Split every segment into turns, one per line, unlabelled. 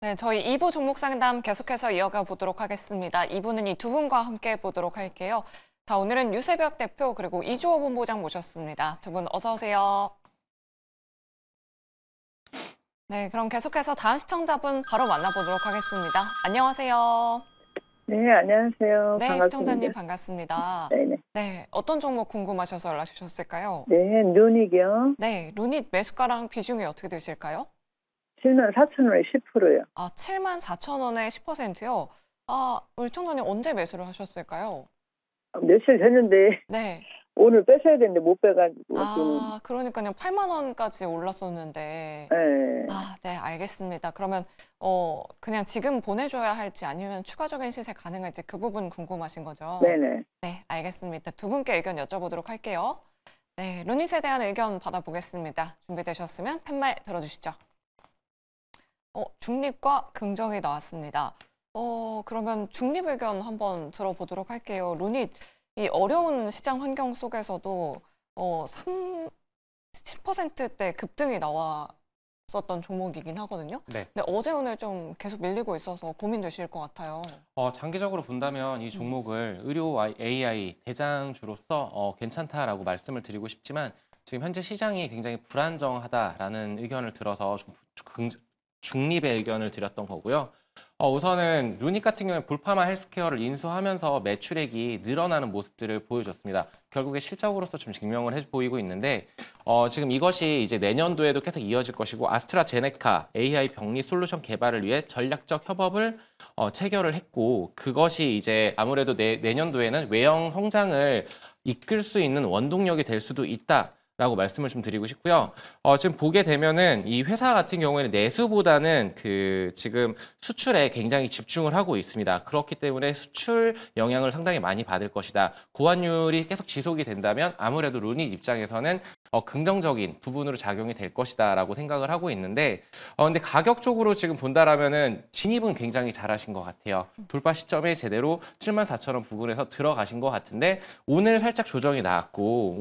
네, 저희 2부 종목 상담 계속해서 이어가 보도록 하겠습니다. 2부는 이 두 분과 함께 보도록 할게요. 자, 오늘은 유세벽 대표 그리고 이주호 본부장 모셨습니다. 두 분 어서 오세요. 네, 그럼 계속해서 다음 시청자분 바로 만나보도록 하겠습니다. 안녕하세요.
네, 안녕하세요.
네,
반갑습니다.
시청자님 반갑습니다.
네네.
네, 어떤 종목 궁금하셔서 연락 주셨을까요?
네, 누닉이요.
네, 루닛 매수가랑 비중이 어떻게 되실까요?
74,000원에 10%요.
아, 74,000원에 10%요? 아, 우리 시청자님 언제 매수를 하셨을까요?
며칠 됐는데
네.
오늘 뺏어야 되는데 못 빼가지고 좀.
아, 그러니까요. 8만 원까지 올랐었는데.
네.
아, 네, 알겠습니다. 그러면 그냥 지금 보내줘야 할지 아니면 추가적인 시세 가능할지 그 부분 궁금하신 거죠?
네네.
네, 알겠습니다. 두 분께 의견 여쭤보도록 할게요. 네, 루닛에 대한 의견 받아보겠습니다. 준비되셨으면 팻말 들어주시죠. 중립과 긍정이 나왔습니다. 그러면 중립 의견 한번 들어보도록 할게요. 루닛, 이 어려운 시장 환경 속에서도 10%대 급등이 나왔었던 종목이긴 하거든요.
네.
근데 어제 오늘 좀 계속 밀리고 있어서 고민되실 것 같아요.
장기적으로 본다면 이 종목을 의료 AI 대장주로서 괜찮다라고 말씀을 드리고 싶지만 지금 현재 시장이 굉장히 불안정하다라는 의견을 들어서 좀 중립의 의견을 드렸던 거고요. 우선은 루닛 같은 경우에 볼파마 헬스케어를 인수하면서 매출액이 늘어나는 모습들을 보여줬습니다. 결국에 실적으로서 좀 증명을 해 보이고 있는데 지금 이것이 이제 내년도에도 계속 이어질 것이고 아스트라제네카 AI 병리 솔루션 개발을 위해 전략적 협업을 체결을 했고 그것이 이제 아무래도 내년도에는 외형 성장을 이끌 수 있는 원동력이 될 수도 있다. 라고 말씀을 좀 드리고 싶고요. 지금 보게 되면은 이 회사 같은 경우에는 내수보다는 지금 수출에 굉장히 집중을 하고 있습니다. 그렇기 때문에 수출 영향을 상당히 많이 받을 것이다. 고환율이 계속 지속이 된다면 아무래도 루닛 입장에서는 긍정적인 부분으로 작용이 될 것이다라고 생각을 하고 있는데 근데 가격 쪽으로 지금 본다라면은 진입은 굉장히 잘하신 것 같아요. 돌파 시점에 제대로 74,000원 부근에서 들어가신 것 같은데 오늘 살짝 조정이 나왔고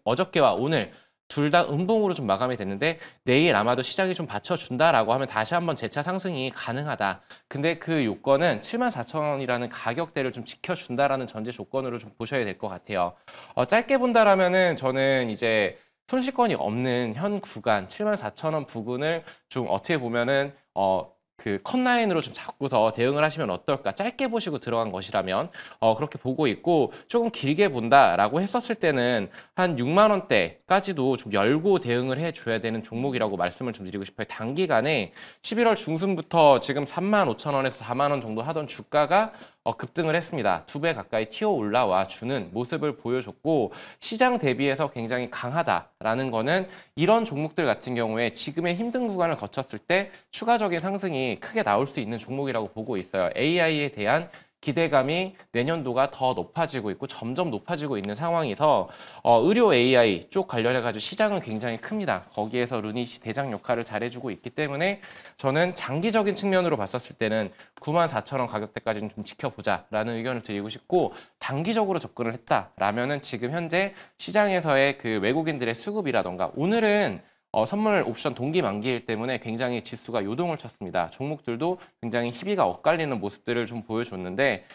어저께와 오늘 둘 다 음봉으로 좀 마감이 됐는데 내일 아마도 시장이 좀 받쳐준다라고 하면 다시 한번 재차 상승이 가능하다. 근데 그 요건은 74,000원이라는 가격대를 좀 지켜준다라는 전제 조건으로 좀 보셔야 될 것 같아요. 짧게 본다라면은 저는 이제 손실권이 없는 현 구간 74,000원 부근을 좀 어떻게 보면은 그 컷라인으로 좀 잡고서 대응을 하시면 어떨까? 짧게 보시고 들어간 것이라면 그렇게 보고 있고 조금 길게 본다라고 했었을 때는 한 6만 원대까지도 좀 열고 대응을 해줘야 되는 종목이라고 말씀을 좀 드리고 싶어요. 단기간에 11월 중순부터 지금 35,000원에서 4만 원 정도 하던 주가가 급등을 했습니다. 2배 가까이 튀어 올라와 주는 모습을 보여줬고 시장 대비해서 굉장히 강하다라는 거는 이런 종목들 같은 경우에 지금의 힘든 구간을 거쳤을 때 추가적인 상승이 크게 나올 수 있는 종목이라고 보고 있어요. AI에 대한 기대감이 내년도가 더 높아지고 있고 점점 높아지고 있는 상황에서 의료 AI 쪽 관련해가지고 시장은 굉장히 큽니다. 거기에서 루닛이 대장 역할을 잘해주고 있기 때문에 저는 장기적인 측면으로 봤었을 때는 94,000원 가격대까지는 좀 지켜보자라는 의견을 드리고 싶고 단기적으로 접근을 했다라면은 지금 현재 시장에서의 그 외국인들의 수급이라던가 오늘은 선물 옵션 동기 만기일 때문에 굉장히 지수가 요동을 쳤습니다. 종목들도 굉장히 희비가 엇갈리는 모습들을 좀 보여줬는데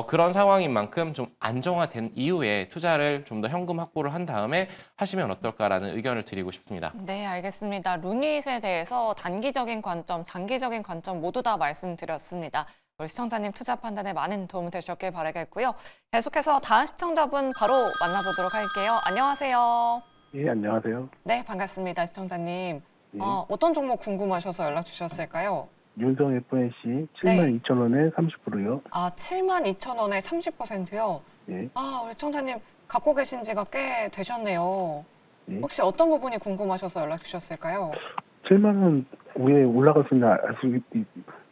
그런 상황인 만큼 좀 안정화된 이후에 투자를 좀 더 현금 확보를 한 다음에 하시면 어떨까라는 의견을 드리고 싶습니다.
네, 알겠습니다. 루닛에 대해서 단기적인 관점, 장기적인 관점 모두 다 말씀드렸습니다. 우리 시청자님 투자 판단에 많은 도움 되셨길 바라겠고요. 계속해서 다음 시청자분 바로 만나보도록 할게요. 안녕하세요.
예, 안녕하세요.
네, 반갑습니다. 시청자님.
예.
어떤 종목 궁금하셔서 연락 주셨을까요?
윤성 FNC
네.
72,000원에 30%요.
아, 72,000원에 30%요?
예.
아, 우리 시청자님 갖고 계신 지가 꽤 되셨네요.
예.
혹시 어떤 부분이 궁금하셔서 연락 주셨을까요?
7만 원 위에 올라갔으면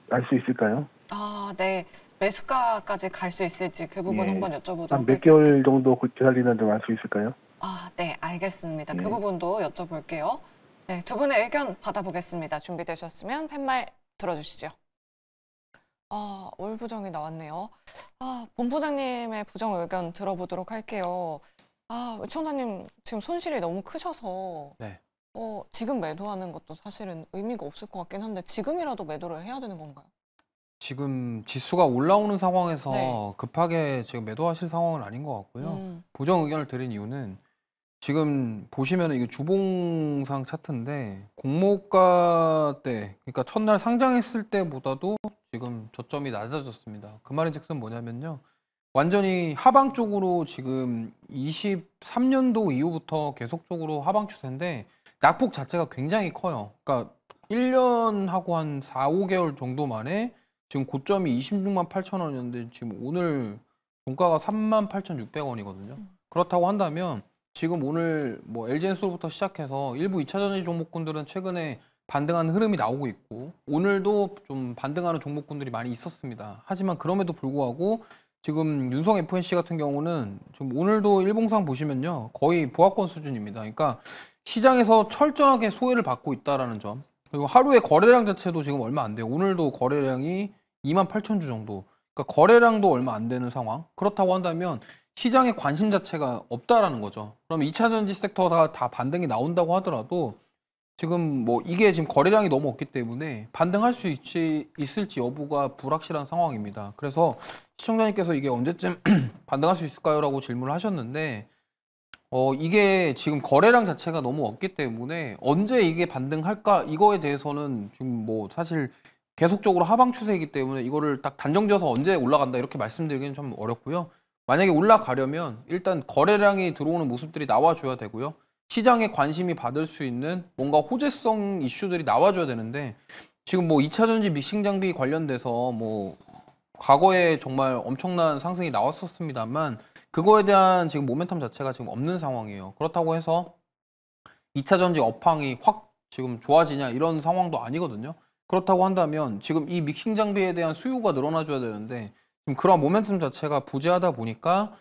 알 수 있을까요?
아, 네. 매수가까지 갈 수 있을지 그 부분
예.
한번 여쭤보도록
한 몇
할게요.
개월 정도 기다리는 좀 알 수 있을까요?
아, 네, 알겠습니다. 그
예.
부분도 여쭤볼게요. 네, 두 분의 의견 받아보겠습니다. 준비되셨으면 팻말 들어주시죠. 올 부정이 나왔네요. 본부장님의 부정 의견 들어보도록 할게요. 시청자님 지금 손실이 너무 크셔서
네.
지금 매도하는 것도 사실은 의미가 없을 것 같긴 한데 지금이라도 매도를 해야 되는 건가요?
지금 지수가 올라오는 상황에서
네.
급하게 지금 매도하실 상황은 아닌 것 같고요. 부정 의견을 드린 이유는 지금 보시면 이게 주봉상 차트인데 공모가 때, 그러니까 첫날 상장했을 때보다도 지금 저점이 낮아졌습니다. 그 말인즉슨 뭐냐면요. 완전히 하방 쪽으로 지금 23년도 이후부터 계속적으로 하방 추세인데 낙폭 자체가 굉장히 커요. 그러니까 1년하고 한 4, 5개월 정도 만에 지금 고점이 26만 8천 원이었는데 지금 오늘 종가가 3만 8,600원이거든요. 그렇다고 한다면 지금 오늘 뭐 LG엔솔부터 시작해서 일부 2차전지 종목군들은 최근에 반등하는 흐름이 나오고 있고 오늘도 좀 반등하는 종목군들이 많이 있었습니다. 하지만 그럼에도 불구하고 지금 윤성 FNC 같은 경우는 지금 오늘도 일봉상 보시면요 거의 보합권 수준입니다. 그러니까 시장에서 철저하게 소외를 받고 있다라는 점. 그리고 하루의 거래량 자체도 지금 얼마 안 돼요. 오늘도 거래량이 2만 8천 주 정도. 그러니까 거래량도 얼마 안 되는 상황. 그렇다고 한다면 시장의 관심 자체가 없다라는 거죠. 그럼 2차 전지 섹터가 다 반등이 나온다고 하더라도 지금 뭐 이게 지금 거래량이 너무 없기 때문에 반등할 수 있을지 여부가 불확실한 상황입니다. 그래서 시청자님께서 이게 언제쯤 반등할 수 있을까요? 라고 질문을 하셨는데 이게 지금 거래량 자체가 너무 없기 때문에 언제 이게 반등할까? 이거에 대해서는 지금 뭐 사실 계속적으로 하방 추세이기 때문에 이거를 딱 단정지어서 언제 올라간다 이렇게 말씀드리기는 좀 어렵고요. 만약에 올라가려면 일단 거래량이 들어오는 모습들이 나와줘야 되고요. 시장에 관심이 받을 수 있는 뭔가 호재성 이슈들이 나와줘야 되는데 지금 뭐 2차전지 믹싱 장비 관련돼서 뭐 과거에 정말 엄청난 상승이 나왔었습니다만 그거에 대한 지금 모멘텀 자체가 지금 없는 상황이에요. 그렇다고 해서 2차전지 업황이 확 지금 좋아지냐 이런 상황도 아니거든요. 그렇다고 한다면 지금 이 믹싱 장비에 대한 수요가 늘어나줘야 되는데 지금 그런 모멘텀 자체가 부재하다 보니까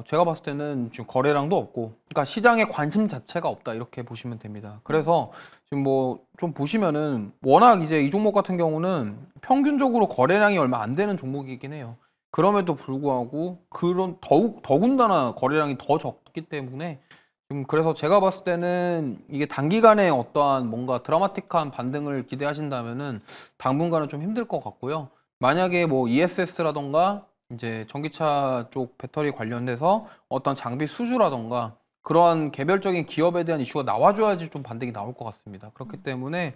제가 봤을 때는 지금 거래량도 없고 그러니까 시장에 관심 자체가 없다 이렇게 보시면 됩니다. 그래서 지금 뭐 좀 보시면은 워낙 이제 이 종목 같은 경우는 평균적으로 거래량이 얼마 안 되는 종목이긴 해요. 그럼에도 불구하고 그런 더군다나 거래량이 더 적기 때문에 지금 그래서 제가 봤을 때는 이게 단기간에 어떠한 뭔가 드라마틱한 반등을 기대하신다면은 당분간은 좀 힘들 것 같고요. 만약에 뭐 ESS라던가 이제 전기차 쪽 배터리 관련돼서 어떤 장비 수주라던가 그러한 개별적인 기업에 대한 이슈가 나와줘야지 좀 반등이 나올 것 같습니다. 그렇기 때문에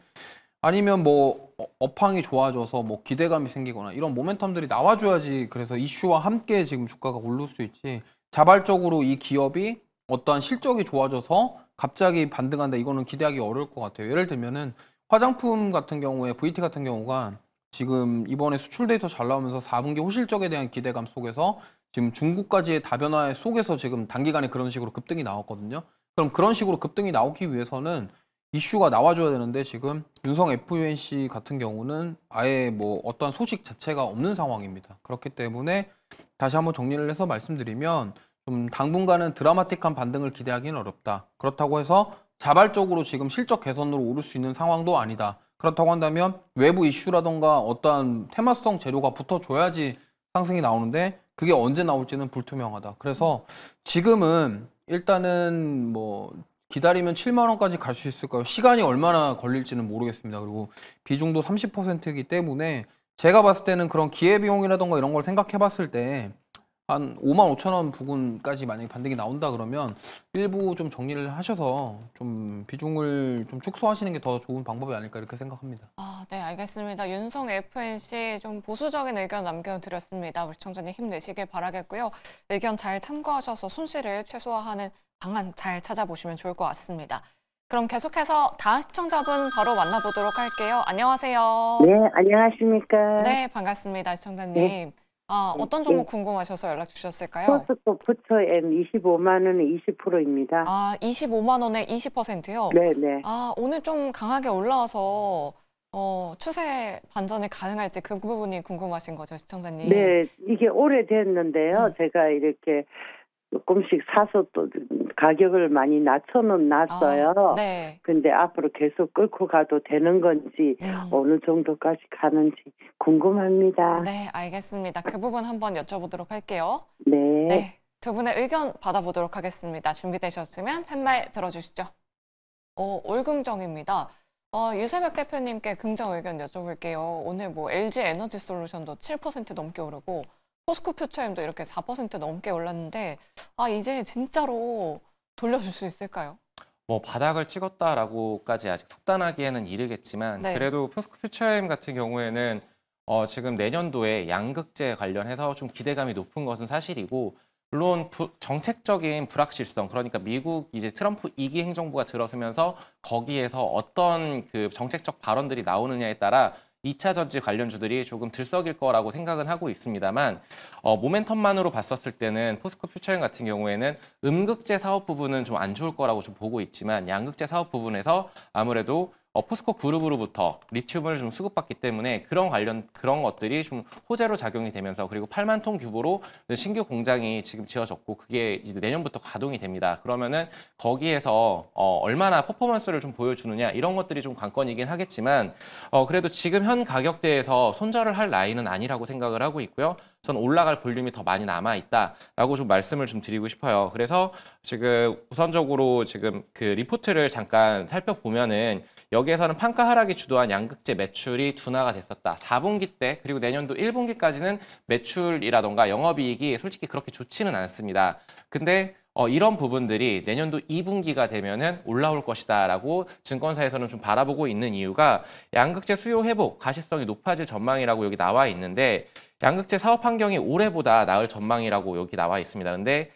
아니면 뭐 업황이 좋아져서 뭐 기대감이 생기거나 이런 모멘텀들이 나와줘야지 그래서 이슈와 함께 지금 주가가 오를 수 있지 자발적으로 이 기업이 어떠한 실적이 좋아져서 갑자기 반등한다 이거는 기대하기 어려울 것 같아요. 예를 들면은 화장품 같은 경우에 VT 같은 경우가 지금 이번에 수출 데이터 잘 나오면서 4분기 호실적에 대한 기대감 속에서 지금 중국까지의 다변화 속에서 지금 단기간에 그런 식으로 급등이 나왔거든요. 그럼 그런 식으로 급등이 나오기 위해서는 이슈가 나와줘야 되는데 지금 윤성 FUNC 같은 경우는 아예 뭐 어떤 소식 자체가 없는 상황입니다. 그렇기 때문에 다시 한번 정리를 해서 말씀드리면 좀 당분간은 드라마틱한 반등을 기대하기는 어렵다. 그렇다고 해서 자발적으로 지금 실적 개선으로 오를 수 있는 상황도 아니다. 그렇다고 한다면 외부 이슈라던가 어떠한 테마성 재료가 붙어줘야지 상승이 나오는데 그게 언제 나올지는 불투명하다. 그래서 지금은 일단은 뭐 기다리면 7만 원까지 갈 수 있을까요? 시간이 얼마나 걸릴지는 모르겠습니다. 그리고 비중도 30%이기 때문에 제가 봤을 때는 그런 기회비용이라던가 이런 걸 생각해 봤을 때 한 5만 5천 원 부근까지 만약에 반등이 나온다 그러면 일부 좀 정리를 하셔서 좀 비중을 좀 축소하시는 게 더 좋은 방법이 아닐까 이렇게 생각합니다.
네, 알겠습니다. 윤성 FNC 좀 보수적인 의견 남겨드렸습니다. 우리 시청자님 힘내시길 바라겠고요. 의견 잘 참고하셔서 손실을 최소화하는 방안 잘 찾아보시면 좋을 것 같습니다. 그럼 계속해서 다음 시청자분 바로 만나보도록 할게요. 안녕하세요.
네, 안녕하십니까.
네, 반갑습니다, 시청자님. 어떤 종목 궁금하셔서 연락 주셨을까요?
포스코 부처엠 25만 원에 20%입니다.
25만 원에 20%요?
네네.
오늘 좀 강하게 올라와서 추세 반전이 가능할지 그 부분이 궁금하신 거죠, 시청자님?
네, 이게 오래됐는데요. 제가 이렇게 조금씩 사서 또 가격을 많이 낮춰는 놨어요.
네.
근데 앞으로 계속 끌고 가도 되는 건지 어느 정도까지 가는지 궁금합니다.
네, 알겠습니다. 그 부분 한번 여쭤보도록 할게요.
네.
네, 두 분의 의견 받아보도록 하겠습니다. 준비되셨으면 팻말 들어주시죠. 올긍정입니다. 유세백 대표님께 긍정 의견 여쭤볼게요. 오늘 뭐 LG 에너지 솔루션도 7% 넘게 오르고 포스코 퓨처엠도 이렇게 4% 넘게 올랐는데 이제 진짜로 돌려줄 수 있을까요?
뭐 바닥을 찍었다라고까지 아직 속단하기에는 이르겠지만
네.
그래도 포스코 퓨처엠 같은 경우에는 지금 내년도에 양극재 관련해서 좀 기대감이 높은 것은 사실이고 물론 정책적인 불확실성, 그러니까 미국 이제 트럼프 2기 행정부가 들어서면서 거기에서 어떤 그 정책적 발언들이 나오느냐에 따라 2차 전지 관련주들이 조금 들썩일 거라고 생각은 하고 있습니다만 모멘텀만으로 봤었을 때는 포스코 퓨처엠 같은 경우에는 음극재 사업 부분은 좀 안 좋을 거라고 좀 보고 있지만 양극재 사업 부분에서 아무래도 포스코 그룹으로부터 리튬을 좀 수급받기 때문에 그런 것들이 좀 호재로 작용이 되면서 그리고 8만 톤 규모로 신규 공장이 지금 지어졌고 그게 이제 내년부터 가동이 됩니다. 그러면은 거기에서 얼마나 퍼포먼스를 좀 보여주느냐 이런 것들이 좀 관건이긴 하겠지만 그래도 지금 현 가격대에서 손절을 할 라인은 아니라고 생각을 하고 있고요. 전 올라갈 볼륨이 더 많이 남아 있다라고 좀 말씀을 좀 드리고 싶어요. 그래서 지금 우선적으로 지금 그 리포트를 잠깐 살펴보면은 여기에서는 판가 하락이 주도한 양극재 매출이 둔화가 됐었다. 4분기 때 그리고 내년도 1분기까지는 매출이라던가 영업이익이 솔직히 그렇게 좋지는 않습니다. 근데 이런 부분들이 내년도 2분기가 되면은 올라올 것이다라고 증권사에서는 좀 바라보고 있는 이유가 양극재 수요 회복, 가시성이 높아질 전망이라고 여기 나와 있는데 양극재 사업 환경이 올해보다 나을 전망이라고 여기 나와 있습니다. 근데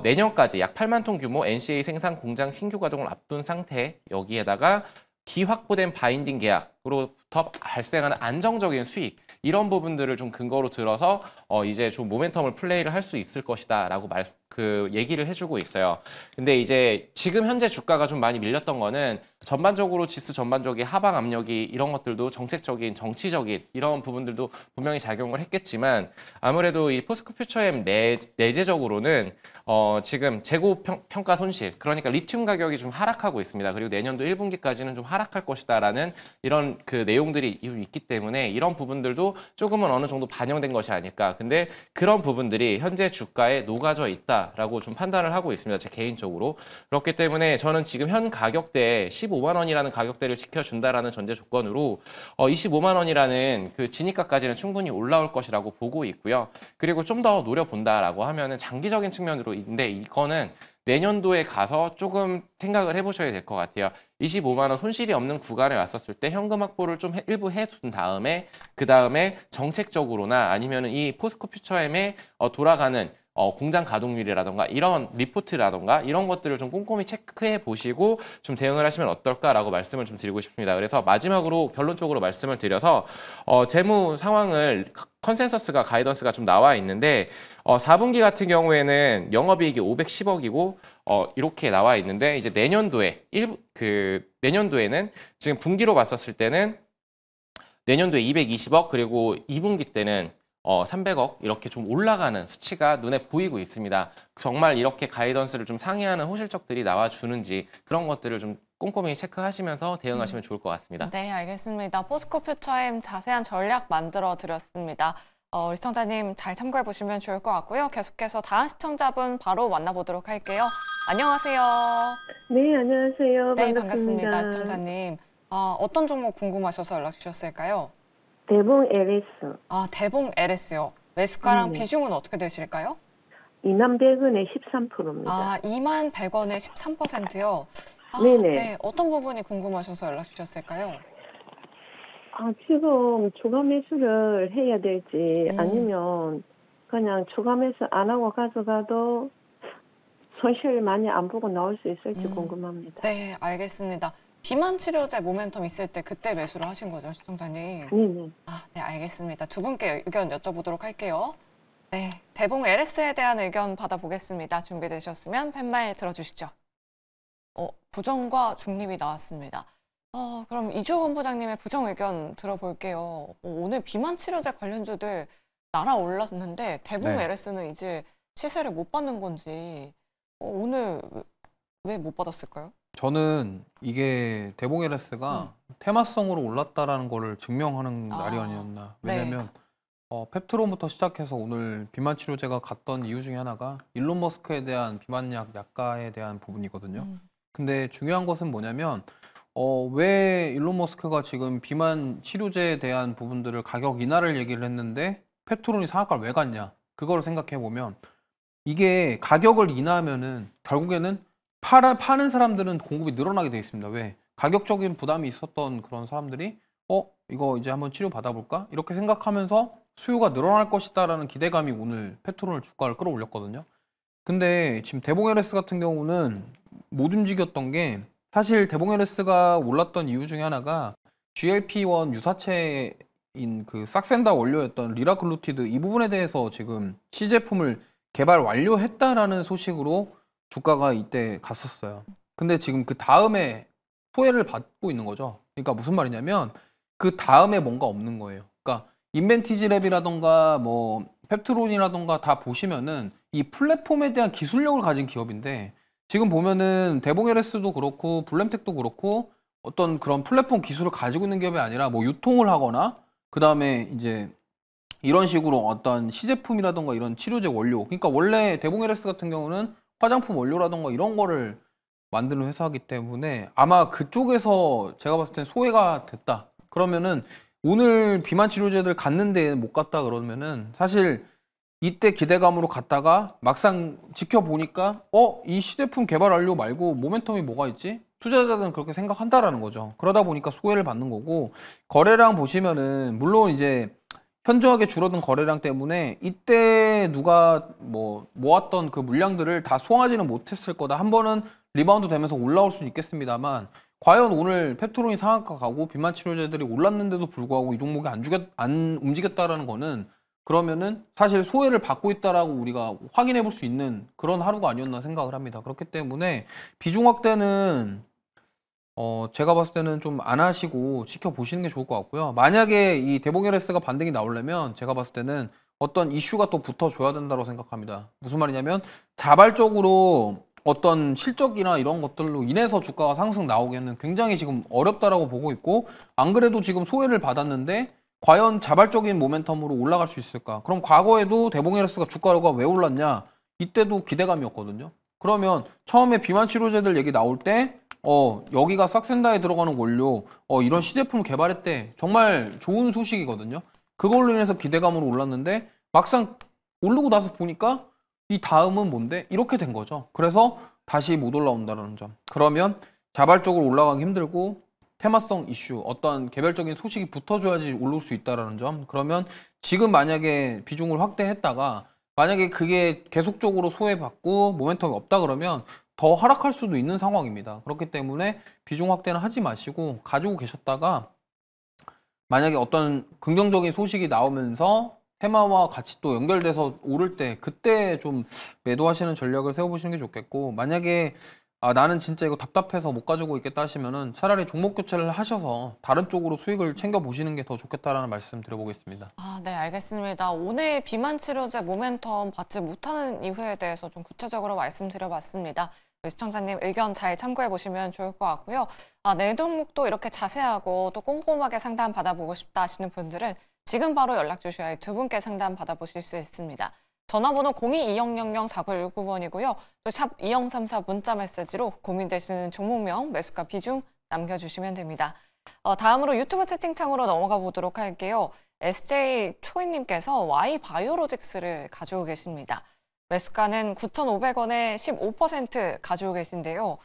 내년까지 약 8만 톤 규모 NCA 생산 공장 신규 가동을 앞둔 상태 여기에다가 기확보된 바인딩 계약으로부터 발생하는 안정적인 수익 이런 부분들을 좀 근거로 들어서 이제 좀 모멘텀을 플레이를 할 수 있을 것이다라고 얘기를 해주고 있어요. 근데 이제 지금 현재 주가가 좀 많이 밀렸던 거는 전반적으로 지수 전반적인 하방 압력이 이런 것들도 정책적인 정치적인 이런 부분들도 분명히 작용을 했겠지만 아무래도 이 포스코 퓨처엠 내재적으로는 지금 재고 평가 손실 그러니까 리튬 가격이 좀 하락하고 있습니다. 그리고 내년도 1분기까지는 좀 하락할 것이다라는 이런 그 내용들이 있기 때문에 이런 부분들도 조금은 어느 정도 반영된 것이 아닐까. 근데 그런 부분들이 현재 주가에 녹아져 있다라고 좀 판단을 하고 있습니다. 제 개인적으로. 그렇기 때문에 저는 지금 현 가격대에 15만 원이라는 가격대를 지켜준다라는 전제 조건으로 25만 원이라는 그 진입가까지는 충분히 올라올 것이라고 보고 있고요. 그리고 좀 더 노려본다라고 하면은 장기적인 측면으로 있는데 이거는 내년도에 가서 조금 생각을 해보셔야 될 것 같아요. 25만 원 손실이 없는 구간에 왔었을 때 현금 확보를 좀 일부 해둔 다음에 그 다음에 정책적으로나 아니면은 이 포스코 퓨처엠에 돌아가는 공장 가동률이라던가 이런 리포트라던가 이런 것들을 좀 꼼꼼히 체크해 보시고 좀 대응을 하시면 어떨까라고 말씀을 좀 드리고 싶습니다. 그래서 마지막으로 결론적으로 말씀을 드려서 재무 상황을 컨센서스가 가이던스가 좀 나와 있는데 4분기 같은 경우에는 영업이익이 510억이고 이렇게 나와 있는데 이제 내년도에는 지금 분기로 봤었을 때는 내년도에 220억 그리고 2분기 때는 300억 이렇게 좀 올라가는 수치가 눈에 보이고 있습니다. 정말 이렇게 가이던스를 좀 상회하는 호실적들이 나와주는지 그런 것들을 좀 꼼꼼히 체크하시면서 대응하시면 좋을 것 같습니다.
네, 알겠습니다. 포스코 퓨처엠 자세한 전략 만들어 드렸습니다. 우리 시청자님 잘 참고해 보시면 좋을 것 같고요. 계속해서 다음 시청자분 바로 만나보도록 할게요. 안녕하세요.
네, 안녕하세요.
네,
반갑습니다.
반갑습니다. 시청자님. 어떤 종목 궁금하셔서 연락 주셨을까요?
대봉 LS
대봉 LS요. 매수가랑
네.
비중은 어떻게 되실까요?
2,100원에 13%입니다.
21,100원에 13%요.
네네.
네, 어떤 부분이 궁금하셔서 연락 주셨을까요?
지금 추가 매수를 해야 될지 아니면 그냥 추가 매수 안 하고 가져가도 손실 많이 안 보고 나올 수 있을지 궁금합니다.
네, 알겠습니다. 비만 치료제 모멘텀 있을 때 그때 매수를 하신 거죠, 시청자님?
네네.
네, 알겠습니다. 두 분께 의견 여쭤보도록 할게요. 네, 대봉 LS에 대한 의견 받아보겠습니다. 준비되셨으면 펜말 들어주시죠. 부정과 중립이 나왔습니다. 그럼 이주호 본부장님의 부정 의견 들어볼게요. 오늘 비만 치료제 관련주들 날아올랐는데 대봉
네.
LS는 이제 시세를 못 받는 건지 오늘 왜 못 받았을까요?
저는 이게 대봉 LS가 테마성으로 올랐다라는 거를 증명하는 날이 아니었나. 왜냐면 펩트론부터 시작해서 오늘 비만 치료제가 갔던 이유 중에 하나가 일론 머스크에 대한 비만약 약가에 대한 부분이거든요. 근데 중요한 것은 뭐냐면 왜 일론 머스크가 지금 비만 치료제에 대한 부분들을 가격 인하를 얘기를 했는데 페트론이 상한가를 왜 갔냐? 그거를 생각해 보면 이게 가격을 인하하면은 결국에는 파는 사람들은 공급이 늘어나게 돼 있습니다. 왜? 가격적인 부담이 있었던 그런 사람들이 이거 이제 한번 치료 받아볼까? 이렇게 생각하면서 수요가 늘어날 것이다라는 기대감이 오늘 페트롤 주가를 끌어올렸거든요. 근데 지금 대봉LS 같은 경우는 못 움직였던 게 사실 대봉LS가 올랐던 이유 중에 하나가 GLP-1 유사체인 그 싹센다 원료였던 리라글루티드 이 부분에 대해서 지금 시제품을 개발 완료했다라는 소식으로 주가가 이때 갔었어요. 근데 지금 그 다음에 소외를 받고 있는 거죠. 그러니까 무슨 말이냐면 그 다음에 뭔가 없는 거예요. 그러니까 인벤티지랩이라던가 뭐 펩트론이라던가 다 보시면은 이 플랫폼에 대한 기술력을 가진 기업인데 지금 보면은 대봉LS도 그렇고 블렘텍도 그렇고 어떤 그런 플랫폼 기술을 가지고 있는 기업이 아니라 뭐 유통을 하거나 그 다음에 이제 이런 식으로 어떤 시제품이라던가 이런 치료제 원료, 그러니까 원래 대봉LS 같은 경우는 화장품 원료라던가 이런 거를 만드는 회사이기 때문에 아마 그쪽에서 제가 봤을 때 소외가 됐다. 그러면은 오늘 비만 치료제들 갔는데 못 갔다 그러면은 사실 이때 기대감으로 갔다가 막상 지켜보니까 이 시제품 개발 완료 말고 모멘텀이 뭐가 있지? 투자자들은 그렇게 생각한다라는 거죠. 그러다 보니까 소외를 받는 거고 거래량 보시면은 물론 이제 현저하게 줄어든 거래량 때문에 이때 누가 뭐 모았던 그 물량들을 다 소화하지는 못했을 거다. 한 번은 리바운드 되면서 올라올 수는 있겠습니다만 과연 오늘 펩트론이 상한가 가고 비만 치료제들이 올랐는데도 불구하고 이 종목이 안 움직였다라는 거는 그러면은 사실 소외를 받고 있다라고 우리가 확인해 볼 수 있는 그런 하루가 아니었나 생각을 합니다. 그렇기 때문에 비중 확대는 제가 봤을 때는 좀 안 하시고 지켜보시는 게 좋을 것 같고요. 만약에 이 대봉LS가 반등이 나오려면 제가 봤을 때는 어떤 이슈가 또 붙어줘야 된다고 생각합니다. 무슨 말이냐면 자발적으로 어떤 실적이나 이런 것들로 인해서 주가가 상승 나오기에는 굉장히 지금 어렵다라고 보고 있고 안 그래도 지금 소외를 받았는데 과연 자발적인 모멘텀으로 올라갈 수 있을까? 그럼 과거에도 대봉LS가 주가가 왜 올랐냐? 이때도 기대감이었거든요. 그러면 처음에 비만 치료제들 얘기 나올 때 여기가 싹센다에 들어가는 원료 이런 시제품을 개발했대. 정말 좋은 소식이거든요. 그걸로 인해서 기대감으로 올랐는데 막상 오르고 나서 보니까 이 다음은 뭔데? 이렇게 된 거죠. 그래서 다시 못 올라온다는 점. 그러면 자발적으로 올라가기 힘들고 테마성 이슈, 어떤 개별적인 소식이 붙어줘야지 오를 수 있다는 점. 그러면 지금 만약에 비중을 확대했다가 만약에 그게 계속적으로 소외받고 모멘텀이 없다 그러면 더 하락할 수도 있는 상황입니다. 그렇기 때문에 비중 확대는 하지 마시고 가지고 계셨다가 만약에 어떤 긍정적인 소식이 나오면서 테마와 같이 또 연결돼서 오를 때 그때 좀 매도하시는 전략을 세워보시는 게 좋겠고 만약에 나는 진짜 이거 답답해서 못 가지고 있겠다 하시면은 차라리 종목 교체를 하셔서 다른 쪽으로 수익을 챙겨보시는 게 더 좋겠다라는 말씀 드려보겠습니다.
네, 알겠습니다. 오늘 비만 치료제 모멘텀 받지 못하는 이유에 대해서 좀 구체적으로 말씀드려봤습니다. 시청자님 의견 잘 참고해 보시면 좋을 것 같고요. 내 종목도 이렇게 자세하고 또 꼼꼼하게 상담 받아보고 싶다 하시는 분들은 지금 바로 연락 주셔야 두 분께 상담 받아보실 수 있습니다. 전화번호 02-2000-4919번이고요. 또 샵 2034 문자 메시지로 고민되시는 종목명, 매수가 비중 남겨주시면 됩니다. 다음으로 유튜브 채팅창으로 넘어가 보도록 할게요. SJ 초이님께서 Y바이오로직스를 가지고 계십니다. 매수가는 9,500원에 15% 가지고 계신데요.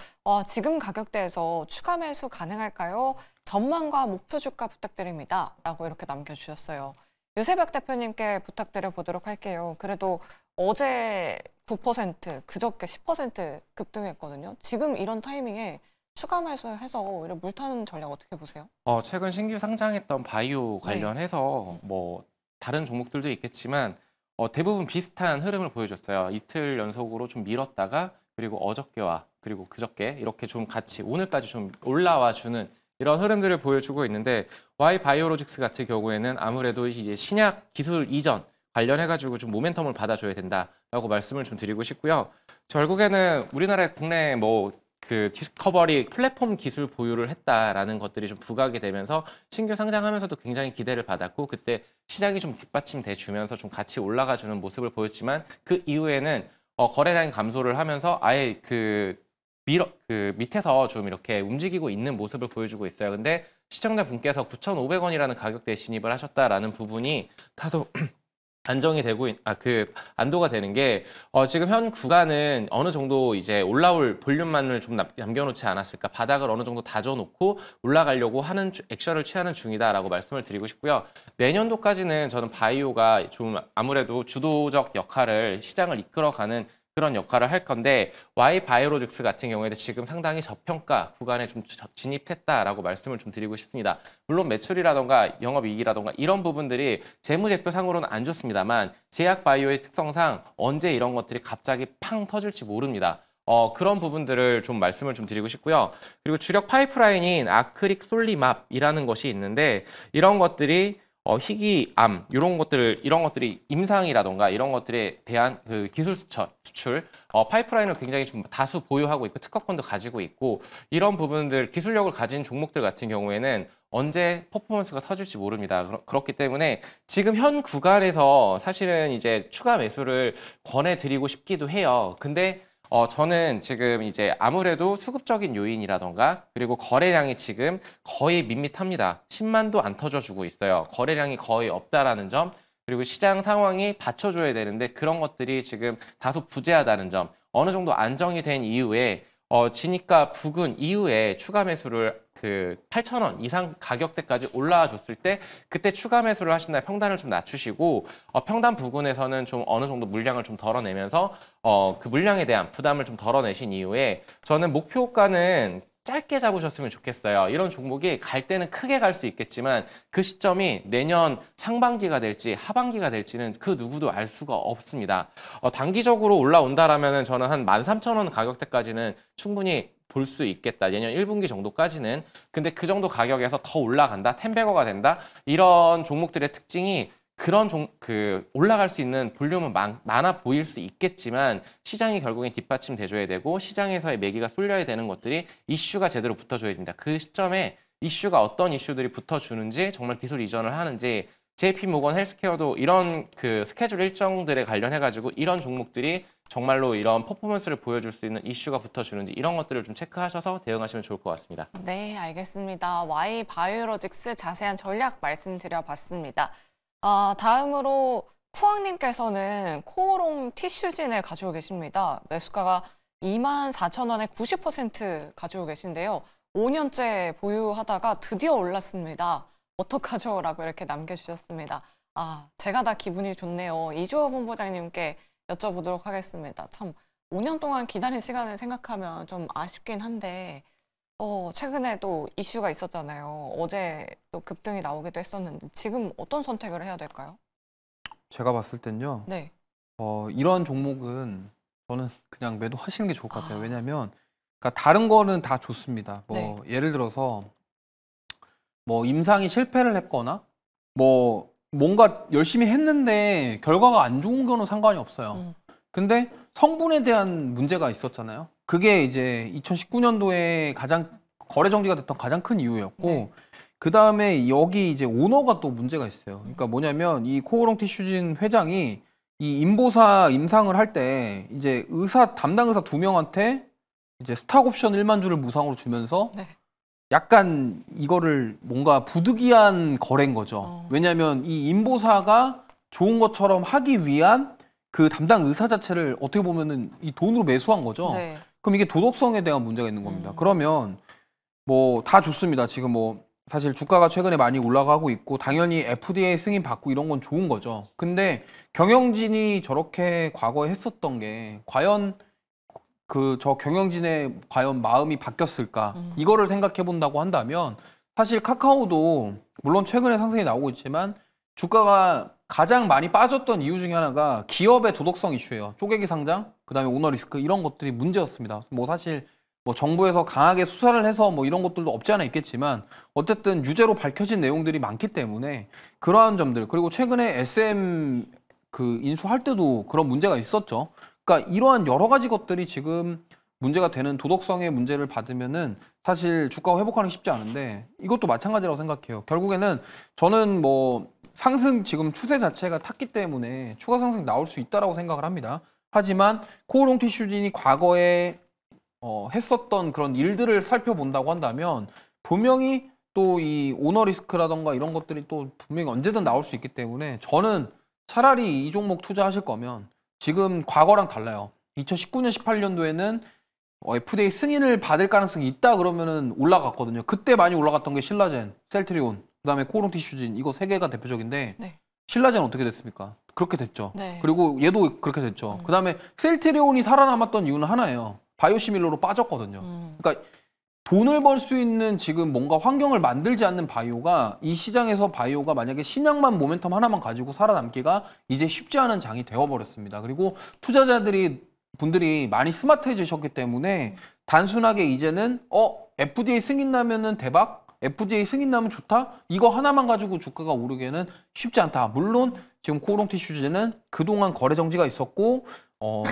지금 가격대에서 추가 매수 가능할까요? 전망과 목표 주가 부탁드립니다. 라고 이렇게 남겨주셨어요. 유세벽 대표님께 부탁드려 보도록 할게요. 그래도 어제 9%, 그저께 10% 급등했거든요. 지금 이런 타이밍에 추가 매수해서 이런 물타는 전략 어떻게 보세요?
최근 신규 상장했던 바이오 관련해서 뭐 다른 종목들도 있겠지만 대부분 비슷한 흐름을 보여줬어요. 이틀 연속으로 좀 밀었다가 그리고 어저께와 그리고 그저께 이렇게 좀 같이 오늘까지 좀 올라와 주는 이런 흐름들을 보여주고 있는데 Y바이오로직스 같은 경우에는 아무래도 이제 신약 기술 이전 관련해가지고 좀 모멘텀을 받아줘야 된다라고 말씀을 좀 드리고 싶고요. 결국에는 우리나라 국내 뭐 그 디스커버리 플랫폼 기술 보유를 했다라는 것들이 좀 부각이 되면서 신규 상장하면서도 굉장히 기대를 받았고 그때 시장이 좀 뒷받침돼 주면서 좀 같이 올라가주는 모습을 보였지만 그 이후에는 거래량이 감소를 하면서 아예 그 그 밑에서 좀 이렇게 움직이고 있는 모습을 보여주고 있어요. 근데 시청자분께서 9,500원이라는 가격대에 진입을 하셨다라는 부분이 다소 안정이 되고 안도가 되는 게 지금 현 구간은 어느 정도 이제 올라올 볼륨만을 좀 남겨놓지 않았을까, 바닥을 어느 정도 다져놓고 올라가려고 하는 액션을 취하는 중이다라고 말씀을 드리고 싶고요. 내년도까지는 저는 바이오가 좀 아무래도 주도적 역할을 시장을 이끌어가는 그런 역할을 할 건데, Y바이오로직스 같은 경우에도 지금 상당히 저평가 구간에 좀 진입했다라고 말씀을 좀 드리고 싶습니다. 물론 매출이라던가 영업이익이라던가 이런 부분들이 재무제표상으로는 안 좋습니다만 제약바이오의 특성상 언제 이런 것들이 갑자기 팡 터질지 모릅니다. 그런 부분들을 좀 말씀을 좀 드리고 싶고요. 그리고 주력 파이프라인인 아크릭 솔리맙이라는 것이 있는데, 이런 것들이 희귀암 이런 것들이 임상이라던가 이런 것들에 대한 그 기술 수출 파이프라인을 굉장히 좀 다수 보유하고 있고 특허권도 가지고 있고, 이런 부분들 기술력을 가진 종목들 같은 경우에는 언제 퍼포먼스가 터질지 모릅니다. 그렇기 때문에 지금 현 구간에서 사실은 이제 추가 매수를 권해드리고 싶기도 해요. 근데 저는 지금 이제 아무래도 수급적인 요인이라던가 그리고 거래량이 지금 거의 밋밋합니다. 10만도 안 터져주고 있어요. 거래량이 거의 없다라는 점, 그리고 시장 상황이 받쳐줘야 되는데 그런 것들이 지금 다소 부재하다는 점, 어느 정도 안정이 된 이후에 지니까 부근 이후에 추가 매수를 그 8,000원 이상 가격대까지 올라와 줬을 때 그때 추가 매수를 하신다면 평단을 좀 낮추시고 평단 부근에서는 좀 어느 정도 물량을 좀 덜어내면서 그 물량에 대한 부담을 좀 덜어내신 이후에 저는 목표가는 짧게 잡으셨으면 좋겠어요. 이런 종목이 갈 때는 크게 갈 수 있겠지만 그 시점이 내년 상반기가 될지 하반기가 될지는 그 누구도 알 수가 없습니다. 단기적으로 올라온다라면은 저는 한 13,000원 가격대까지는 충분히 볼 수 있겠다. 내년 1분기 정도까지는. 근데 그 정도 가격에서 더 올라간다, 10배거가 된다. 이런 종목들의 특징이 그런 올라갈 수 있는 볼륨은 많아 보일 수 있겠지만 시장이 결국엔 뒷받침돼줘야 되고 시장에서의 매기가 쏠려야 되는 것들이 이슈가 제대로 붙어줘야 됩니다. 그 시점에 이슈가 어떤 이슈들이 붙어주는지, 정말 기술 이전을 하는지, JP모건 헬스케어도 이런 그 스케줄 일정들에 관련해가지고 이런 종목들이 정말로 이런 퍼포먼스를 보여줄 수 있는 이슈가 붙어주는지 이런 것들을 좀 체크하셔서 대응하시면 좋을 것 같습니다.
네, 알겠습니다. Y바이오로직스 자세한 전략 말씀드려봤습니다. 다음으로 쿠왕님께서는 코오롱 티슈진을 가지고 계십니다. 매수가가 24,000원에 90% 가지고 계신데요. 5년째 보유하다가 드디어 올랐습니다. 어떡하죠? 라고 이렇게 남겨주셨습니다. 제가 다 기분이 좋네요. 이주호 본부장님께 여쭤보도록 하겠습니다. 참 5년 동안 기다린 시간을 생각하면 좀 아쉽긴 한데 최근에 또 이슈가 있었잖아요. 어제 또 급등이 나오기도 했었는데 지금 어떤 선택을 해야 될까요?
제가 봤을 땐요.
네.
이런 종목은 저는 그냥 매도하시는 게 좋을 것 같아요. 왜냐하면 그러니까 다른 거는 다 좋습니다.
네.
예를 들어서 임상이 실패를 했거나 뭔가 열심히 했는데 결과가 안 좋은 거는 상관이 없어요. 근데 성분에 대한 문제가 있었잖아요. 그게 이제 2019년도에 가장 거래 정지가 됐던 가장 큰 이유였고,
네.
그 다음에 여기 이제 오너가 또 문제가 있어요. 그러니까 뭐냐면 이 코오롱 티슈진 회장이 이 임보사 임상을 할 때 이제 담당 의사 2명한테 이제 스탁 옵션 1만 주를 무상으로 주면서
네.
약간 이거를 뭔가 부득이한 거래인 거죠. 왜냐하면 이 임보사가 좋은 것처럼 하기 위한 그 담당 의사 자체를 어떻게 보면은 이 돈으로 매수한 거죠.
네.
그럼 이게 도덕성에 대한 문제가 있는 겁니다. 그러면 다 좋습니다. 지금 사실 주가가 최근에 많이 올라가고 있고 당연히 FDA 승인 받고 이런 건 좋은 거죠. 근데 경영진이 저렇게 과거에 했었던 게 과연 저 경영진의 과연 마음이 바뀌었을까? 이거를 생각해 본다고 한다면 사실 카카오도 물론 최근에 상승이 나오고 있지만 주가가 가장 많이 빠졌던 이유 중에 하나가 기업의 도덕성 이슈예요. 쪼개기 상장, 그다음에 오너 리스크 이런 것들이 문제였습니다. 사실 정부에서 강하게 수사를 해서 이런 것들도 없지 않아 있겠지만 어쨌든 유죄로 밝혀진 내용들이 많기 때문에 그러한 점들, 그리고 최근에 SM 인수할 때도 그런 문제가 있었죠. 그러니까 이러한 여러 가지 것들이 지금 문제가 되는 도덕성의 문제를 받으면은 사실 주가가 회복하는 게 쉽지 않은데 이것도 마찬가지라고 생각해요. 결국에는 저는 상승 지금 추세 자체가 탔기 때문에 추가 상승이 나올 수 있다라고 생각을 합니다. 하지만 코오롱 티슈진이 과거에 했었던 그런 일들을 살펴본다고 한다면 분명히 또 이 오너 리스크라던가 이런 것들이 또 분명히 언제든 나올 수 있기 때문에 저는 차라리 이 종목 투자하실 거면 지금 과거랑 달라요. 2019년, 18년도에는 FDA 승인을 받을 가능성이 있다 그러면은 올라갔거든요. 그때 많이 올라갔던 게 신라젠, 셀트리온, 그다음에 코오롱티슈진 이거 세 개가 대표적인데
네.
신라젠 어떻게 됐습니까? 그렇게 됐죠.
네.
그리고 얘도 그렇게 됐죠. 그다음에 셀트리온이 살아남았던 이유는 하나예요. 바이오시밀러로 빠졌거든요. 그러니까 돈을 벌 수 있는 지금 뭔가 환경을 만들지 않는 바이오가 이 시장에서 바이오가 만약에 신약만 모멘텀 하나만 가지고 살아남기가 이제 쉽지 않은 장이 되어버렸습니다. 그리고 분들이 많이 스마트해지셨기 때문에 단순하게 이제는 FDA 승인 나면은 대박, FDA 승인 나면 좋다, 이거 하나만 가지고 주가가 오르기에는 쉽지 않다. 물론 지금 코오롱티슈즈는 그동안 거래 정지가 있었고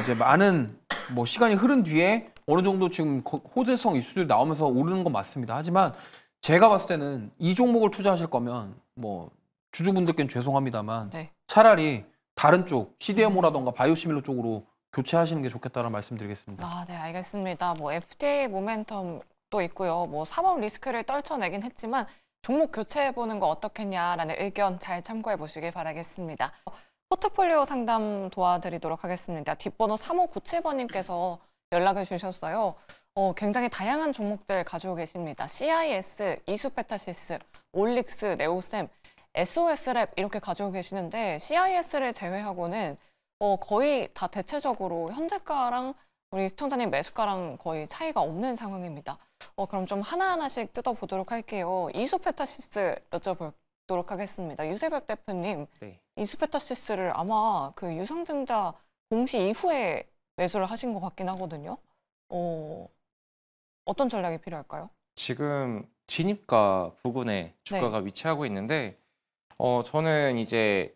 이제 많은 뭐 시간이 흐른 뒤에 어느 정도 지금 호재성 이슈들이 나오면서 오르는 건 맞습니다. 하지만 제가 봤을 때는 이 종목을 투자하실 거면 뭐 주주분들께는 죄송합니다만
네.
차라리 다른 쪽 CDMO라던가 바이오시밀러 쪽으로 교체하시는 게 좋겠다는 말씀드리겠습니다.
아, 네, 알겠습니다. 뭐 FDA 모멘텀도 있고요. 뭐 3월 리스크를 떨쳐내긴 했지만 종목 교체해보는 거 어떻겠냐라는 의견 잘 참고해 보시길 바라겠습니다. 포트폴리오 상담 도와드리도록 하겠습니다. 뒷번호 3597번님께서 연락을 주셨어요. 굉장히 다양한 종목들 가지고 계십니다. CIS, 이수페타시스, 올릭스, 네오셈, SOS랩 이렇게 가지고 계시는데 CIS를 제외하고는 거의 다 대체적으로 현재가랑 우리 시청자님 매수가랑 거의 차이가 없는 상황입니다. 그럼 좀 하나하나씩 뜯어보도록 할게요. 이수페타시스 여쭤보도록 하겠습니다. 유세백 대표님,
네.
이수페타시스를 아마 그 유상증자 공시 이후에 매수를 하신 것 같긴 하거든요. 어떤 전략이 필요할까요?
지금 진입가 부근에 주가가 위치하고 있는데 저는 이제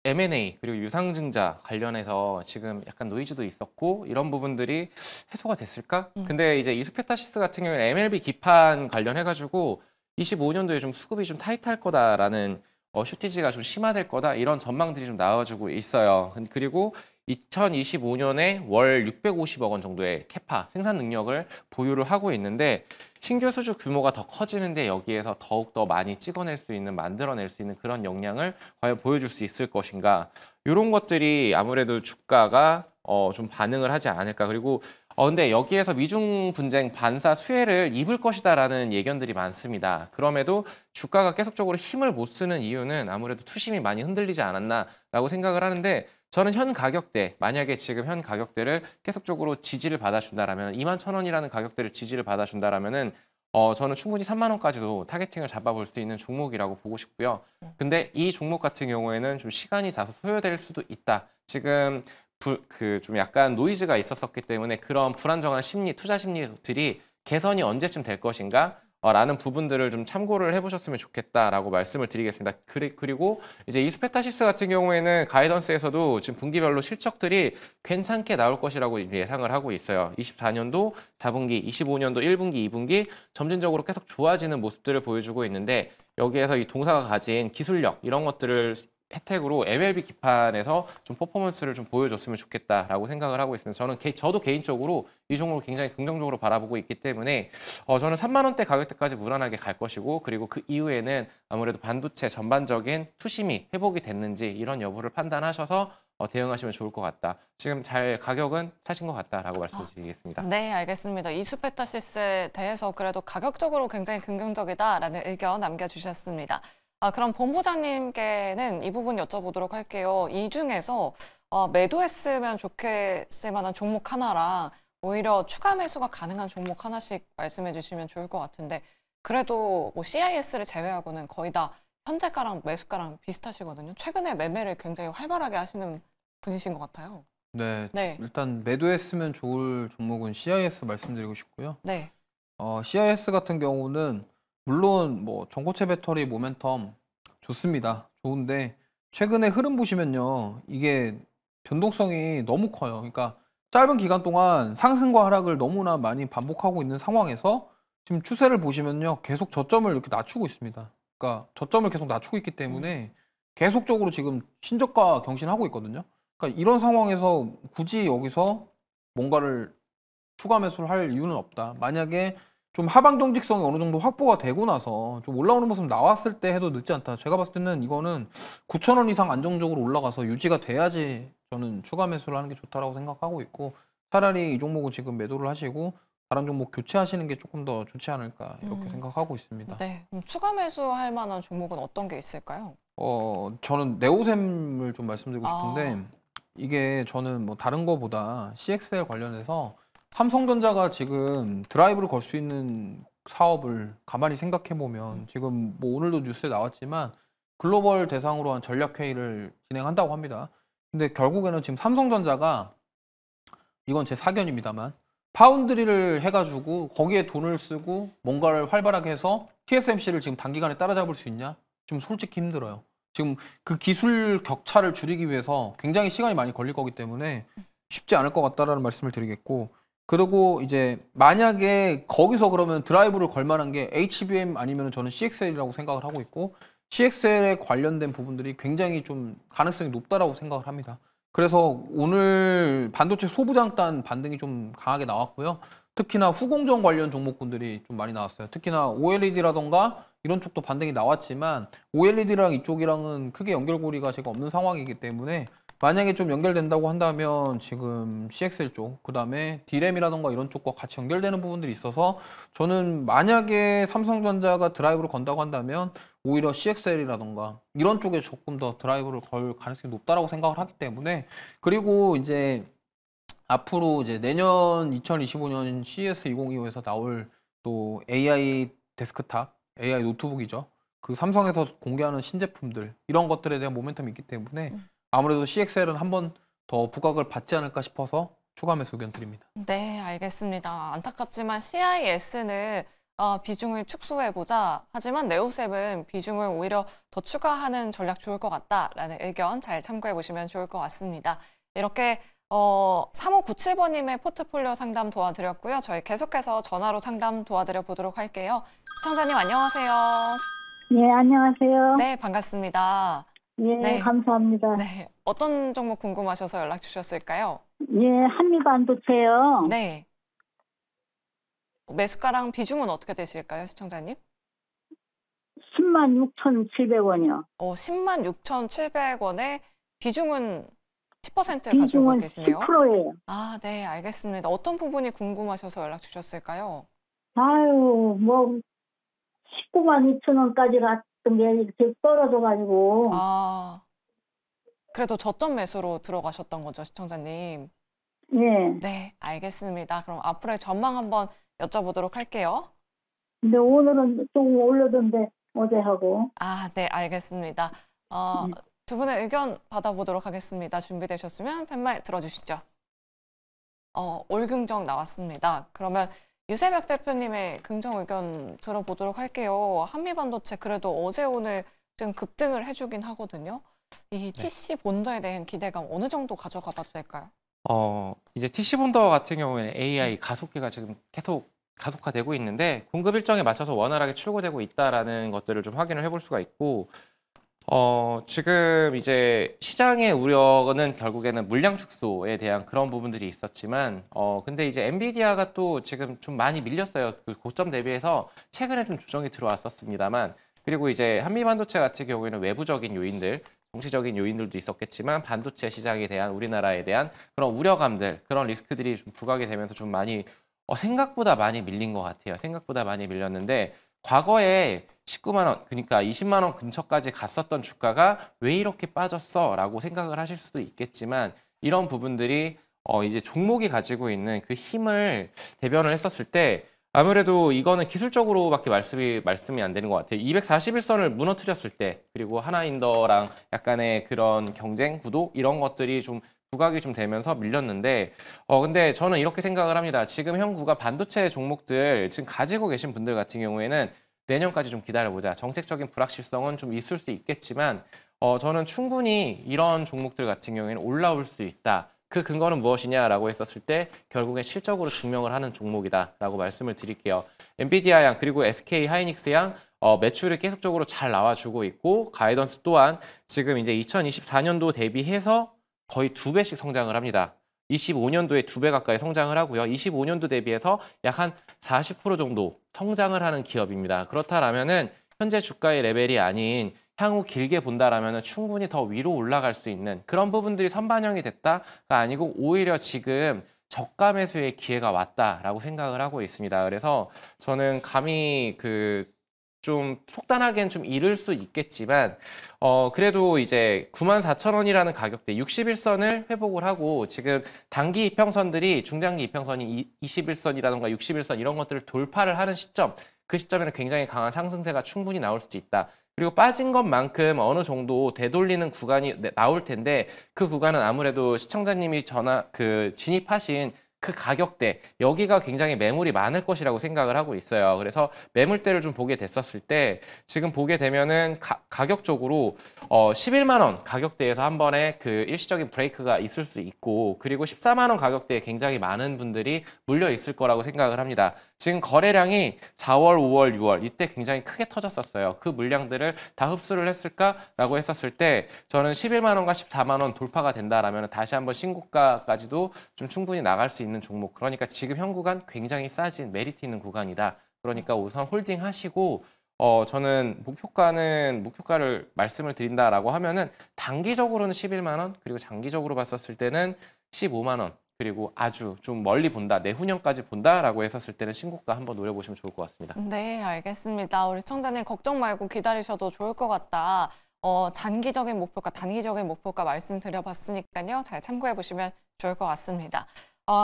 M&A 그리고 유상증자 관련해서 지금 약간 노이즈도 있었고 이런 부분들이 해소가 됐을까? 근데 이제 이수페타시스 같은 경우에는 MLB 기판 관련해가지고 25년도에 좀 수급이 좀 타이트할 거다라는 슈티지가 좀 심화될 거다 이런 전망들이 좀 나와주고 있어요. 그리고 2025년에 월 650억 원 정도의 캐파 생산 능력을 보유를 하고 있는데 신규 수주 규모가 더 커지는데 여기에서 더욱더 많이 찍어낼 수 있는, 만들어낼 수 있는 그런 역량을 과연 보여줄 수 있을 것인가. 이런 것들이 아무래도 주가가 좀 반응을 하지 않을까. 그리고 근데 여기에서 미중 분쟁 반사 수혜를 입을 것이다라는 예견들이 많습니다. 그럼에도 주가가 계속적으로 힘을 못 쓰는 이유는 아무래도 투심이 많이 흔들리지 않았나라고 생각을 하는데 저는 현 가격대, 만약에 지금 현 가격대를 계속적으로 지지를 받아준다라면 21,000원이라는 가격대를 지지를 받아준다라면은 저는 충분히 3만 원까지도 타겟팅을 잡아볼 수 있는 종목이라고 보고 싶고요. 근데 이 종목 같은 경우에는 좀 시간이 다소 소요될 수도 있다. 지금 좀 약간 노이즈가 있었기 때문에 그런 불안정한 심리, 투자 심리들이 개선이 언제쯤 될 것인가? 라는 부분들을 좀 참고를 해보셨으면 좋겠다라고 말씀을 드리겠습니다. 그리고 이제 이수페타시스 같은 경우에는 가이던스에서도 지금 분기별로 실적들이 괜찮게 나올 것이라고 예상을 하고 있어요. 24년도 4분기, 25년도 1분기, 2분기 점진적으로 계속 좋아지는 모습들을 보여주고 있는데 여기에서 이 동사가 가진 기술력 이런 것들을 혜택으로 MLB 기판에서 좀 퍼포먼스를 좀 보여줬으면 좋겠다라고 생각을 하고 있습니다. 저도 개인적으로 이 종목을 굉장히 긍정적으로 바라보고 있기 때문에 저는 3만 원대 가격대까지 무난하게 갈 것이고 그리고 그 이후에는 아무래도 반도체 전반적인 투심이 회복이 됐는지 이런 여부를 판단하셔서 대응하시면 좋을 것 같다. 지금 잘 가격은 사신 것 같다라고 말씀드리겠습니다.
네, 알겠습니다. 이수페타시스에 대해서 그래도 가격적으로 굉장히 긍정적이다라는 의견 남겨주셨습니다. 그럼 본부장님께는 이 부분 여쭤보도록 할게요. 이 중에서 매도했으면 좋겠을 만한 종목 하나랑 오히려 추가 매수가 가능한 종목 하나씩 말씀해 주시면 좋을 것 같은데 그래도 뭐 CIS를 제외하고는 거의 다 현재가랑 매수가랑 비슷하시거든요. 최근에 매매를 굉장히 활발하게 하시는 분이신 것 같아요.
네. 일단 매도했으면 좋을 종목은 CIS 말씀드리고 싶고요.
네.
CIS 같은 경우는 물론 뭐 전고체 배터리 모멘텀 좋습니다. 좋은데 최근에 흐름 보시면요. 이게 변동성이 너무 커요. 그러니까 짧은 기간 동안 상승과 하락을 너무나 많이 반복하고 있는 상황에서 지금 추세를 보시면요. 계속 저점을 이렇게 낮추고 있습니다. 그러니까 저점을 계속 낮추고 있기 때문에 계속적으로 지금 신저가 경신하고 있거든요. 그러니까 이런 상황에서 굳이 여기서 뭔가를 추가 매수를 할 이유는 없다. 만약에 좀 하방 경직성이 어느 정도 확보가 되고 나서 좀 올라오는 모습 나왔을 때 해도 늦지 않다. 제가 봤을 때는 이거는 9,000원 이상 안정적으로 올라가서 유지가 돼야지 저는 추가 매수를 하는 게 좋다라고 생각하고 있고, 차라리 이 종목은 지금 매도를 하시고 다른 종목 교체하시는 게 조금 더 좋지 않을까 이렇게 생각하고 있습니다.
네, 그럼 추가 매수할 만한 종목은 어떤 게 있을까요?
저는 네오셈을 좀 말씀드리고 싶은데 이게 저는 뭐 다른 거보다 CXL 관련해서 삼성전자가 지금 드라이브를 걸 수 있는 사업을 가만히 생각해 보면 지금 뭐 오늘도 뉴스에 나왔지만 글로벌 대상으로 한 전략 회의를 진행한다고 합니다. 근데 결국에는 지금 삼성전자가, 이건 제 사견입니다만, 파운드리를 해가지고 거기에 돈을 쓰고 뭔가를 활발하게 해서 TSMC를 지금 단기간에 따라잡을 수 있냐? 지금 솔직히 힘들어요. 지금 그 기술 격차를 줄이기 위해서 굉장히 시간이 많이 걸릴 거기 때문에 쉽지 않을 것 같다라는 말씀을 드리겠고, 그리고 이제 만약에 거기서 그러면 드라이브를 걸 만한 게 HBM 아니면 저는 CXL이라고 생각을 하고 있고, CXL에 관련된 부분들이 굉장히 좀 가능성이 높다라고 생각을 합니다. 그래서 오늘 반도체 소부장단 반등이 좀 강하게 나왔고요. 특히나 후공정 관련 종목군들이 좀 많이 나왔어요. 특히나 OLED라던가 이런 쪽도 반등이 나왔지만 OLED랑 이쪽이랑은 크게 연결고리가 제가 없는 상황이기 때문에 만약에 좀 연결된다고 한다면 지금 CXL 쪽, 그 다음에 D램이라던가 이런 쪽과 같이 연결되는 부분들이 있어서 저는 만약에 삼성전자가 드라이브를 건다고 한다면 오히려 CXL이라던가 이런 쪽에 조금 더 드라이브를 걸 가능성이 높다라고 생각을 하기 때문에, 그리고 이제 앞으로 이제 내년 2025년 CES 2025에서 나올 또 AI 데스크탑, AI 노트북이죠. 그 삼성에서 공개하는 신제품들, 이런 것들에 대한 모멘텀이 있기 때문에 아무래도 CXL은 한 번 더 부각을 받지 않을까 싶어서 추가 매수 의견 드립니다.
네, 알겠습니다. 안타깝지만 CIS는 비중을 축소해보자. 하지만 네오셉은 비중을 오히려 더 추가하는 전략 좋을 것 같다라는 의견 잘 참고해보시면 좋을 것 같습니다. 이렇게 3597번님의 포트폴리오 상담 도와드렸고요. 저희 계속해서 전화로 상담 도와드려 보도록 할게요. 시청자님 안녕하세요.
예, 안녕하세요.
네, 반갑습니다.
예,
네.
감사합니다.
네, 어떤 종목 궁금하셔서 연락 주셨을까요?
예, 한미반도체요.
네. 매수가랑 비중은 어떻게 되실까요, 시청자님?
106,700원이요.
106,700원에 비중은 10% 가지고
비중은
계시네요.
10%예요.
아, 네, 알겠습니다. 어떤 부분이 궁금하셔서 연락 주셨을까요?
아유, 뭐 192,000원까지 갔던 게 이렇게 떨어져가지고.
아, 그래도 저점 매수로 들어가셨던 거죠, 시청자님?
예.
네, 알겠습니다. 그럼 앞으로의 전망 한번 여쭤보도록 할게요.
근데 오늘은 조금 올르던데 어제하고.
아, 네, 알겠습니다. 두 분의 의견 받아보도록 하겠습니다. 준비되셨으면 팻말 들어주시죠. 올긍정 나왔습니다. 그러면 유세벽 대표님의 긍정 의견 들어보도록 할게요. 한미반도체 그래도 어제 오늘 좀 급등을 해주긴 하거든요. 이 TC 본더에 대한 기대감 어느 정도 가져가 봐도 될까요?
이제 TC 본더 같은 경우에는 AI 가속기가 지금 계속 가속화되고 있는데 공급 일정에 맞춰서 원활하게 출고되고 있다라는 것들을 좀 확인을 해볼 수가 있고, 지금 이제 시장의 우려는 결국에는 물량 축소에 대한 그런 부분들이 있었지만, 근데 이제 엔비디아가 또 지금 좀 많이 밀렸어요. 그 고점 대비해서 최근에 좀 조정이 들어왔었습니다만, 그리고 이제 한미반도체 같은 경우에는 외부적인 요인들, 정치적인 요인들도 있었겠지만 반도체 시장에 대한 우리나라에 대한 그런 우려감들, 그런 리스크들이 좀 부각이 되면서 좀 많이 생각보다 많이 밀린 것 같아요. 생각보다 많이 밀렸는데 과거에 19만 원, 그러니까 20만 원 근처까지 갔었던 주가가 왜 이렇게 빠졌어? 라고 생각을 하실 수도 있겠지만 이런 부분들이 이제 종목이 가지고 있는 그 힘을 대변을 했었을 때 아무래도 이거는 기술적으로밖에 말씀이 안 되는 것 같아요. 241선을 무너뜨렸을 때, 그리고 하나인더랑 약간의 그런 경쟁 구도 이런 것들이 좀 부각이 좀 되면서 밀렸는데, 근데 저는 이렇게 생각을 합니다. 지금 형구가 반도체 종목들 지금 가지고 계신 분들 같은 경우에는 내년까지 좀 기다려보자. 정책적인 불확실성은 좀 있을 수 있겠지만, 저는 충분히 이런 종목들 같은 경우에는 올라올 수 있다. 그 근거는 무엇이냐라고 했었을 때 결국엔 실적으로 증명을 하는 종목이다라고 말씀을 드릴게요. 엔비디아 양 그리고 SK 하이닉스 양 매출이 계속적으로 잘 나와주고 있고 가이던스 또한 지금 이제 2024년도 대비해서 거의 2배씩 성장을 합니다. 25년도에 2배 가까이 성장을 하고요. 25년도 대비해서 약 한 40% 정도 성장을 하는 기업입니다. 그렇다라면은 현재 주가의 레벨이 아닌 향후 길게 본다라면 충분히 더 위로 올라갈 수 있는 그런 부분들이 선반영이 됐다가 아니고 오히려 지금 저가 매수의 기회가 왔다라고 생각을 하고 있습니다. 그래서 저는 감히 좀 속단하기엔 좀 이를 수 있겠지만 그래도 이제 94,000원이라는 가격대 61선을 회복을 하고 지금 단기 이평선들이 중장기 이평선이 21선이라던가 61선 이런 것들을 돌파를 하는 시점 그 시점에는 굉장히 강한 상승세가 충분히 나올 수도 있다. 그리고 빠진 것만큼 어느 정도 되돌리는 구간이 나올 텐데 그 구간은 아무래도 시청자님이 진입하신 그 가격대 여기가 굉장히 매물이 많을 것이라고 생각을 하고 있어요. 그래서 매물대를 좀 보게 됐었을 때 지금 보게 되면은 가격적으로 11만 원 가격대에서 한 번에 그 일시적인 브레이크가 있을 수 있고 그리고 14만 원 가격대에 굉장히 많은 분들이 물려 있을 거라고 생각을 합니다. 지금 거래량이 4월, 5월, 6월 이때 굉장히 크게 터졌었어요. 그 물량들을 다 흡수를 했을까라고 했었을 때 저는 11만 원과 14만 원 돌파가 된다라면 다시 한번 신고가까지도 좀 충분히 나갈 수 있는 종목. 그러니까 지금 현 구간 굉장히 싸진 메리트 있는 구간이다. 그러니까 우선 홀딩 하시고 저는 목표가를 말씀을 드린다라고 하면은 단기적으로는 11만 원 그리고 장기적으로 봤었을 때는 15만 원 그리고 아주 좀 멀리 본다, 내후년까지 본다라고 했었을 때는 신고가 한번 노려보시면 좋을 것 같습니다.
네, 알겠습니다. 우리 시청자님 걱정 말고 기다리셔도 좋을 것 같다. 장기적인 목표가, 단기적인 목표가 말씀드려봤으니까요. 잘 참고해보시면 좋을 것 같습니다.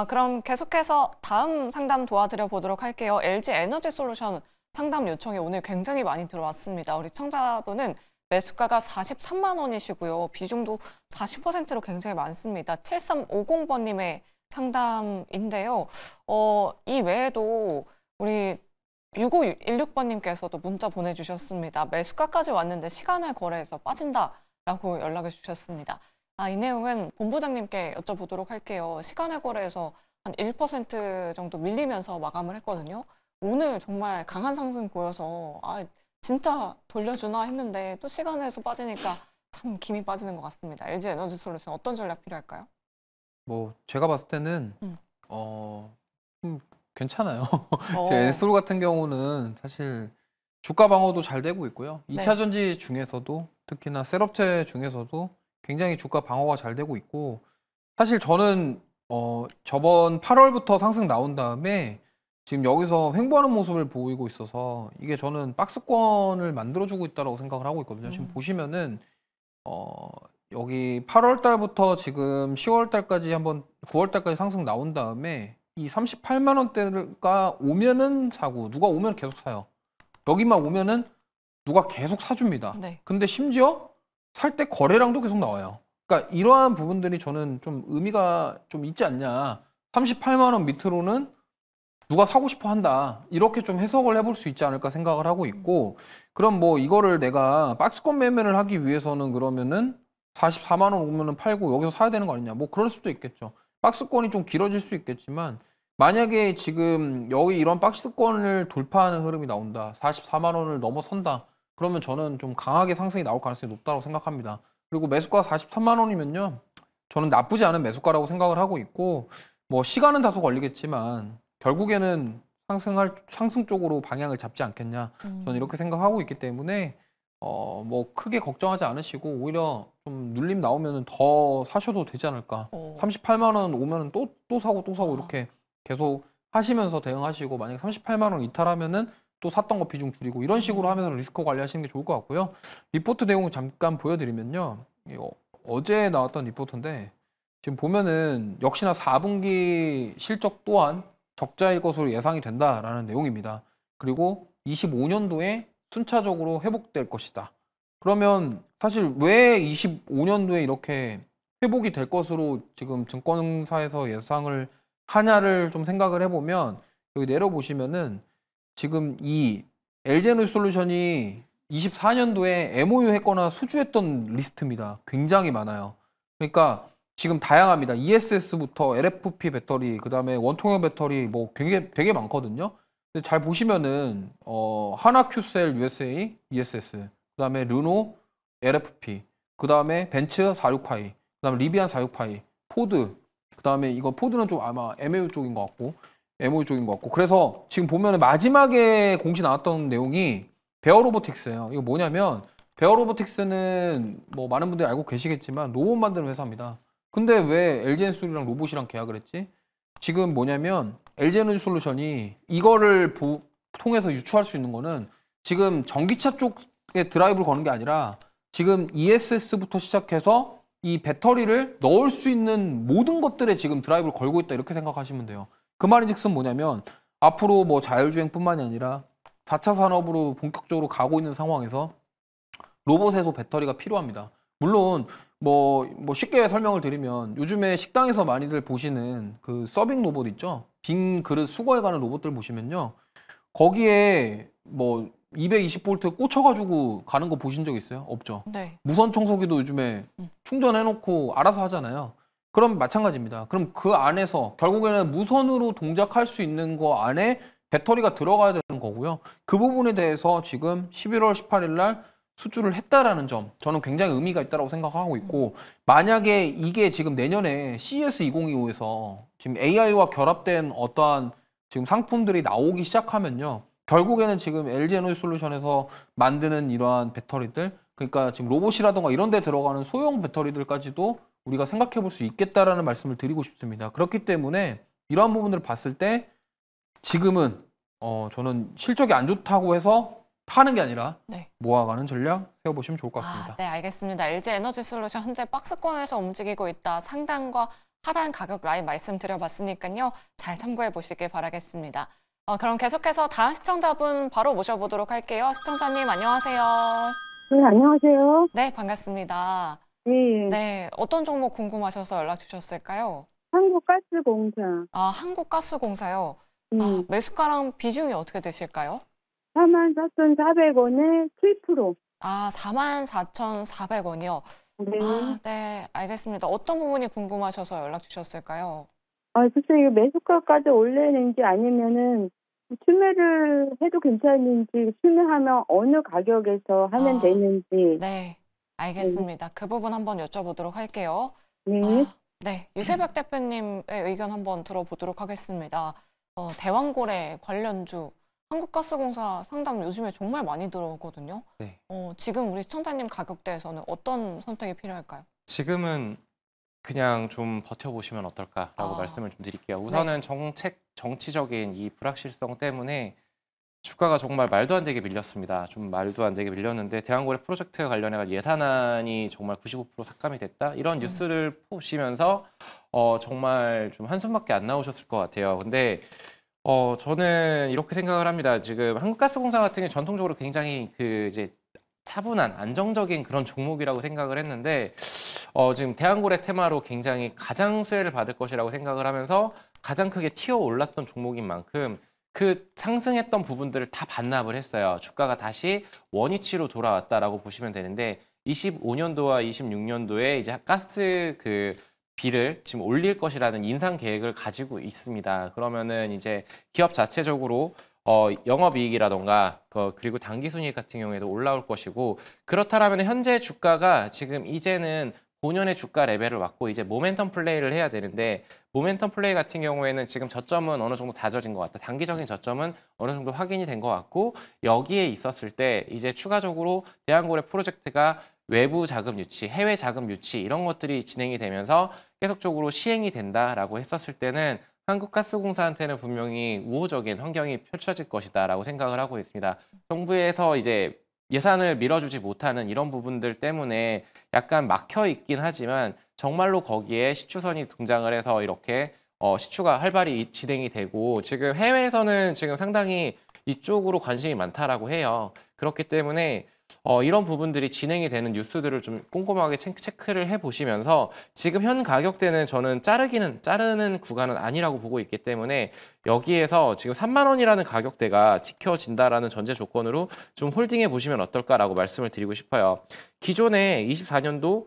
그럼 계속해서 다음 상담 도와드려 보도록 할게요. LG 에너지솔루션 상담 요청이 오늘 굉장히 많이 들어왔습니다. 우리 시청자분은 매수가가 43만 원이시고요. 비중도 40%로 굉장히 많습니다. 7350번님의 상담인데요. 이 외에도 우리 6516번님께서도 문자 보내주셨습니다. 매수가까지 왔는데 시간을 거래해서 빠진다라고 연락을 주셨습니다. 이 내용은 본부장님께 여쭤보도록 할게요. 시간을 거래해서 한 1% 정도 밀리면서 마감을 했거든요. 오늘 정말 강한 상승 보여서 진짜 돌려주나 했는데 또 시간에서 빠지니까 참 김이 빠지는 것 같습니다. LG 에너지솔루션 어떤 전략 필요할까요?
뭐 제가 봤을 때는 괜찮아요. 제 엔솔 같은 경우는 사실 주가 방어도 잘 되고 있고요. 2차 전지 중에서도 특히나 셋업체 중에서도 굉장히 주가 방어가 잘 되고 있고 사실 저는 저번 8월부터 상승 나온 다음에 지금 여기서 횡보하는 모습을 보이고 있어서 이게 저는 박스권을 만들어주고 있다고 생각을 하고 있거든요. 지금 보시면은 여기 8월 달부터 지금 10월 달까지 한번 9월 달까지 상승 나온 다음에 이 38만 원대가 오면은 사고 누가 오면 계속 사요. 여기만 오면은 누가 계속 사줍니다. 근데 심지어 살 때 거래량도 계속 나와요. 그러니까 이러한 부분들이 저는 좀 의미가 좀 있지 않냐. 38만 원 밑으로는 누가 사고 싶어 한다. 이렇게 좀 해석을 해볼 수 있지 않을까 생각을 하고 있고 그럼 뭐 이거를 내가 박스권 매매를 하기 위해서는 그러면은 44만 원 오면은 팔고 여기서 사야 되는 거 아니냐. 뭐 그럴 수도 있겠죠. 박스권이 좀 길어질 수 있겠지만 만약에 지금 여기 이런 박스권을 돌파하는 흐름이 나온다. 44만 원을 넘어선다. 그러면 저는 좀 강하게 상승이 나올 가능성이 높다고 생각합니다. 그리고 매수가가 43만 원이면요. 저는 나쁘지 않은 매수가라고 생각을 하고 있고 뭐 시간은 다소 걸리겠지만 결국에는 상승 쪽으로 방향을 잡지 않겠냐. 저는 이렇게 생각하고 있기 때문에 뭐 크게 걱정하지 않으시고 오히려 좀 눌림 나오면은 더 사셔도 되지 않을까. 38만 원 오면은 또 사고 이렇게 계속 하시면서 대응하시고 만약에 38만 원 이탈하면은 또 샀던 거 비중 줄이고 이런 식으로 하면서 리스크 관리하시는 게 좋을 것 같고요. 리포트 내용을 잠깐 보여드리면요. 어제 나왔던 리포트인데 지금 보면은 역시나 4분기 실적 또한 적자일 것으로 예상이 된다라는 내용입니다. 그리고 25년도에 순차적으로 회복될 것이다. 그러면 사실 왜 25년도에 이렇게 회복이 될 것으로 지금 증권사에서 예상을 하냐를 좀 생각을 해보면 여기 내려보시면은 지금 이 LG에너지솔루션이 24년도에 MOU 했거나 수주했던 리스트입니다. 굉장히 많아요. 그러니까 지금 다양합니다. ESS부터 LFP 배터리, 그 다음에 원통형 배터리 뭐 되게 많거든요. 근데 잘 보시면은 하나큐셀 USA, ESS, 그 다음에 르노, LFP, 그 다음에 벤츠 46파이, 그 다음에 리비안 46파이, 포드, 그 그다음에 이거 포드는 좀 아마 MAU 쪽인 것 같고 MOU 쪽인 것 같고 그래서 지금 보면 마지막에 공시 나왔던 내용이 베어로보틱스예요. 이거 뭐냐면 베어로보틱스는 뭐 많은 분들이 알고 계시겠지만 로봇 만드는 회사입니다. 근데 왜 LG에너지솔루션이랑 로봇이랑 계약을 했지? 지금 뭐냐면 LG에너지솔루션이 이거를 통해서 유추할 수 있는 거는 지금 전기차 쪽에 드라이브를 거는 게 아니라 지금 ESS부터 시작해서 이 배터리를 넣을 수 있는 모든 것들에 지금 드라이브를 걸고 있다 이렇게 생각하시면 돼요. 그 말인즉슨 뭐냐면 앞으로 뭐 자율주행뿐만이 아니라 4차 산업으로 본격적으로 가고 있는 상황에서 로봇에도 배터리가 필요합니다. 물론 뭐 쉽게 설명을 드리면 요즘에 식당에서 많이들 보시는 그 서빙 로봇 있죠? 빈 그릇 수거해가는 로봇들 보시면요. 거기에 뭐 220V 꽂혀가지고 가는 거 보신 적 있어요? 없죠?
네.
무선 청소기도 요즘에 충전해놓고 알아서 하잖아요. 그럼 마찬가지입니다. 그럼 그 안에서 결국에는 무선으로 동작할 수 있는 거 안에 배터리가 들어가야 되는 거고요. 그 부분에 대해서 지금 11월 18일 날 수주를 했다라는 점 저는 굉장히 의미가 있다고 생각하고 있고 만약에 이게 지금 내년에 CES 2025에서 지금 AI와 결합된 어떠한 지금 상품들이 나오기 시작하면요. 결국에는 지금 LG에너지솔루션에서 만드는 이러한 배터리들 그러니까 지금 로봇이라던가 이런 데 들어가는 소형 배터리들까지도 우리가 생각해 볼 수 있겠다라는 말씀을 드리고 싶습니다. 그렇기 때문에 이러한 부분들을 봤을 때 지금은 저는 실적이 안 좋다고 해서 파는 게 아니라
네.
모아가는 전략 세워보시면 좋을 것 같습니다.
네, 알겠습니다. LG에너지솔루션 현재 박스권에서 움직이고 있다. 상단과 하단 가격 라인 말씀드려봤으니까요. 잘 참고해 보시길 바라겠습니다. 그럼 계속해서 다음 시청자분 바로 모셔보도록 할게요. 시청자님 안녕하세요.
네, 안녕하세요.
네, 반갑습니다.
네,
네, 어떤 종목 궁금하셔서 연락 주셨을까요?
한국가스공사.
한국가스공사요. 매수가랑 비중이 어떻게 되실까요?
44,400원에 7%.
44,400원이요.
네.
네, 알겠습니다. 어떤 부분이 궁금하셔서 연락 주셨을까요?
글쎄, 이거 매수가까지 올리는지 아니면은 추매를 해도 괜찮은지, 추매하면 어느 가격에서 하면 되는지.
네, 알겠습니다. 그 부분 한번 여쭤보도록 할게요.
네.
네, 유세벽 대표님의 의견 한번 들어보도록 하겠습니다. 대왕고래 관련주, 한국가스공사 상담 요즘에 정말 많이 들어오거든요.
네.
지금 우리 시청자님 가격대에서는 어떤 선택이 필요할까요?
지금은 그냥 좀 버텨보시면 어떨까라고 말씀을 좀 드릴게요. 우선은 정치적인 이 불확실성 때문에 주가가 정말 말도 안 되게 밀렸습니다. 좀 말도 안 되게 밀렸는데 대왕고래 프로젝트 관련해 예산안이 정말 95% 삭감이 됐다 이런 뉴스를 보시면서 정말 좀 한숨밖에 안 나오셨을 것 같아요. 근데 저는 이렇게 생각을 합니다. 지금 한국가스공사 같은 경우 전통적으로 굉장히 이제 차분한 안정적인 그런 종목이라고 생각을 했는데 지금 대왕고래 테마로 굉장히 가장 수혜를 받을 것이라고 생각을 하면서 가장 크게 튀어 올랐던 종목인 만큼 그 상승했던 부분들을 다 반납을 했어요. 주가가 다시 원위치로 돌아왔다라고 보시면 되는데 25년도와 26년도에 이제 가스 비를 지금 올릴 것이라는 인상 계획을 가지고 있습니다. 그러면은 이제 기업 자체적으로 영업이익이라던가 그리고 당기순이익 같은 경우에도 올라올 것이고 그렇다라면 현재 주가가 지금 이제는 본연의 주가 레벨을 왔고 이제 모멘텀 플레이를 해야 되는데 모멘텀 플레이 같은 경우에는 지금 저점은 어느 정도 다져진 것 같다. 단기적인 저점은 어느 정도 확인이 된 것 같고 여기에 있었을 때 이제 추가적으로 대왕고래 프로젝트가 외부 자금 유치, 해외 자금 유치 이런 것들이 진행이 되면서 계속적으로 시행이 된다라고 했었을 때는 한국가스공사한테는 분명히 우호적인 환경이 펼쳐질 것이다라고 생각을 하고 있습니다. 정부에서 이제 예산을 밀어주지 못하는 이런 부분들 때문에 약간 막혀 있긴 하지만 정말로 거기에 시추선이 등장을 해서 이렇게 시추가 활발히 진행이 되고 지금 해외에서는 지금 상당히 이쪽으로 관심이 많다라고 해요. 그렇기 때문에 이런 부분들이 진행이 되는 뉴스들을 좀 꼼꼼하게 체크를 해보시면서 지금 현 가격대는 저는 자르는 구간은 아니라고 보고 있기 때문에 여기에서 지금 3만 원이라는 가격대가 지켜진다라는 전제 조건으로 좀 홀딩해 보시면 어떨까라고 말씀을 드리고 싶어요. 기존에 24년도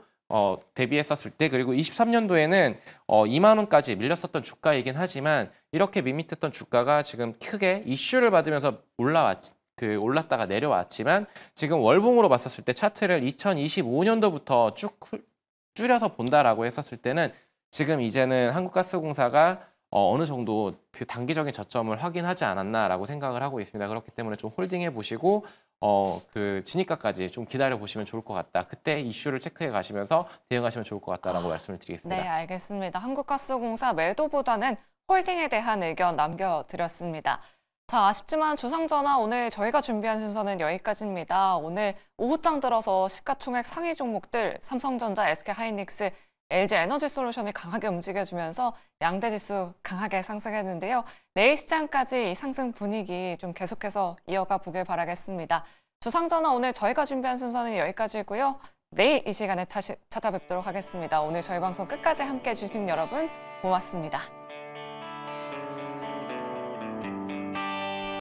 대비했었을 때 그리고 23년도에는 2만 원까지 밀렸었던 주가이긴 하지만 이렇게 밋밋했던 주가가 지금 크게 이슈를 받으면서 올랐다가 내려왔지만 지금 월봉으로 봤었을 때 차트를 2025년도부터 쭉 줄여서 본다라고 했었을 때는 지금 이제는 한국가스공사가 어느 정도 그 단기적인 저점을 확인하지 않았나라고 생각을 하고 있습니다. 그렇기 때문에 좀 홀딩해 보시고 그 진입가까지 좀 기다려 보시면 좋을 것 같다. 그때 이슈를 체크해 가시면서 대응하시면 좋을 것 같다라고 말씀을 드리겠습니다.
네, 알겠습니다. 한국가스공사 매도보다는 홀딩에 대한 의견 남겨드렸습니다. 자, 아쉽지만 주상전화 오늘 저희가 준비한 순서는 여기까지입니다. 오늘 오후장 들어서 시가총액 상위 종목들 삼성전자, SK하이닉스, LG에너지솔루션이 강하게 움직여주면서 양대지수 강하게 상승했는데요. 내일 시장까지 이 상승 분위기 좀 계속해서 이어가 보길 바라겠습니다. 주상전화 오늘 저희가 준비한 순서는 여기까지고요. 내일 이 시간에 찾아뵙도록 하겠습니다. 오늘 저희 방송 끝까지 함께해 주신 여러분 고맙습니다.